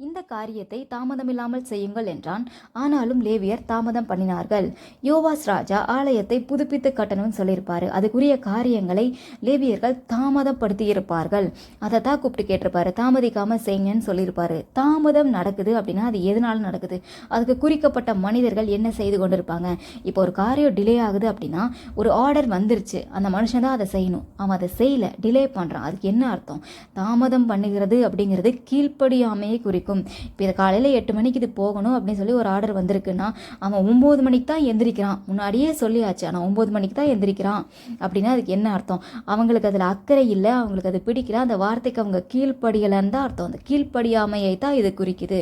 இந்த காரியத்தை தாமதமில்லாமல் செய்யுங்கள் என்றான். ஆனாலும் லேவியர் தாமதம் பண்ணினார்கள். யோவாஸ் ராஜா ஆலயத்தை புதுப்பித்து கட்டணும்னு சொல்லியிருப்பாரு. அதுக்குரிய காரியங்களை லேவியர்கள் தாமதப்படுத்தி இருப்பார்கள். அதை தான் கூப்பிட்டு கேட்டிருப்பாரு. தாமதிக்காம செய்யுங்கன்னு சொல்லியிருப்பாரு. தாமதம் நடக்குது அப்படின்னா அது எதனால நடக்குது? அதுக்கு குறிக்கப்பட்ட மனிதர்கள் என்ன செய்து கொண்டிருப்பாங்க? இப்போ ஒரு காரியம் டிலே ஆகுது அப்படின்னா ஒரு ஆர்டர் வந்துருச்சு, அந்த மனுஷன் தான் அதை செய்யணும், அவன் அதை செய்யல, டிலே பண்றான். அதுக்கு என்ன அர்த்தம்? தாமதம் பண்ணுகிறது அப்படிங்கிறது கீழ்ப்படியாமையை குறிக்கும். இப்போ இதை காலையில் 8 மணிக்கு இது போகணும் அப்படின்னு சொல்லி ஒரு ஆர்டர் வந்திருக்குன்னா அவன் 9 மணிக்கு தான் எந்திரிக்கிறான். முன்னாடியே சொல்லியாச்சு, ஆனால் 9 மணிக்கு தான் எந்திரிக்கிறான் அப்படின்னா அதுக்கு என்ன அர்த்தம்? அவங்களுக்கு அதில் அக்கறை இல்லை, அவங்களுக்கு அது பிடிக்கல, அந்த வார்த்தைக்கு அவங்க கீழ்ப்படியலைன்னு தான் அர்த்தம். அந்த கீழ்ப்படியாமையை தான் இது குறிக்குது.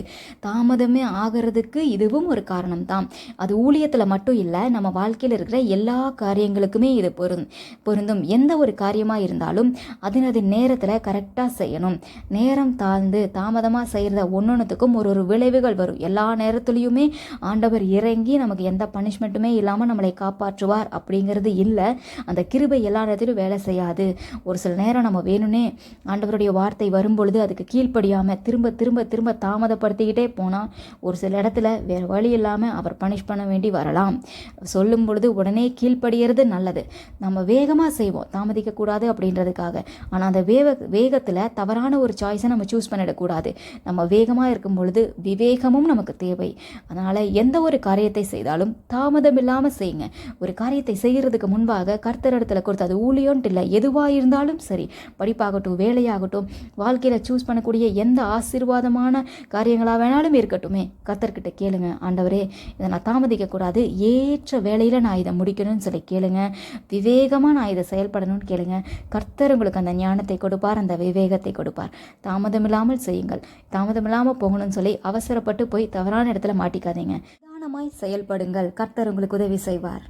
தாமதமே ஆகிறதுக்கு இதுவும் ஒரு காரணம் தான். அது ஊழியத்தில் மட்டும் இல்லை, நம்ம வாழ்க்கையில் இருக்கிற எல்லா காரியங்களுக்குமே இது பொருந்தும். எந்த ஒரு காரியமாக இருந்தாலும் அதனது நேரத்தில் கரெக்டாக செய்யணும். நேரம் தாழ்ந்து தாமதமாக செய்கிறத ஒன்னொன்றுத்துக்கும் ஒரு விளைவுகள் வரும். எல்லா நேரத்துலையுமே ஆண்டவர் இறங்கி நமக்கு எந்த பனிஷ்மெண்ட்டுமே இல்லாமல் நம்மளை காப்பாற்றுவார் அப்படிங்கிறது இல்லை. அந்த கிருபை எல்லா நேரத்திலும் வேலை செய்யாது. ஒரு சில நேரம் நம்ம வேணும்னே ஆண்டவருடைய வார்த்தை வரும்பொழுது அதுக்கு கீழ்ப்படியாமல் திரும்ப திரும்ப திரும்ப தாமதப்படுத்திக்கிட்டே போனால் ஒரு சில இடத்துல வேறு வழி இல்லாமல் அவர் பனிஷ் பண்ண வேண்டி வரலாம். சொல்லும் பொழுது உடனே கீழ்ப்படிகிறது நல்லது. நம்ம வேகமாக செய்வோம் தாமதிக்கக்கூடாது அப்படின்றதுக்காக. ஆனால் அந்த வேகத்தில் தவறான ஒரு சாய்ஸை நம்ம சூஸ் பண்ணிடக்கூடாது. நம்ம வேகமாக இருக்கும் பொழுது விவேகமும் நமக்கு தேவை. அதனால் எந்த ஒரு காரியத்தை செய்தாலும் தாமதம் இல்லாமல் செய்யுங்க. ஒரு காரியத்தை செய்கிறதுக்கு முன்பாக கர்த்தர் இடத்துல கொடுத்து, அது ஊழியோன்ட்டு இல்லை, எதுவாக இருந்தாலும் சரி, படிப்பாகட்டும், வேலையாகட்டும், வாழ்க்கையில் சூஸ் பண்ணக்கூடிய எந்த ஆசீர்வாதமான காரியங்களாக வேணாலும் இருக்கட்டுமே, கர்த்தர்கிட்ட கேளுங்க. ஆண்டவரே, இதை நான் தாமதிக்கக்கூடாது, ஏற்ற வேலையில் நான் இதை முடிக்கணும்னு சொல்லி கேளுங்க. விவேகமாக நான் இதை செயல்படணும்னு கேளுங்க. கர்த்தர் உங்களுக்கு அந்த ஞானத்தை கொடுப்பார், அந்த விவேகத்தை கொடுப்பார். தாமதமில்லாமல் செய்யுங்கள். தாமதமில்லாமல் போகணும்னு சொல்லி அவசரப்பட்டு போய் தவறான இடத்துல மாட்டிக்காதீங்க. நிதானமாய் செயல்படுங்கள். கர்த்தர் உங்களுக்கு உதவி செய்வார்.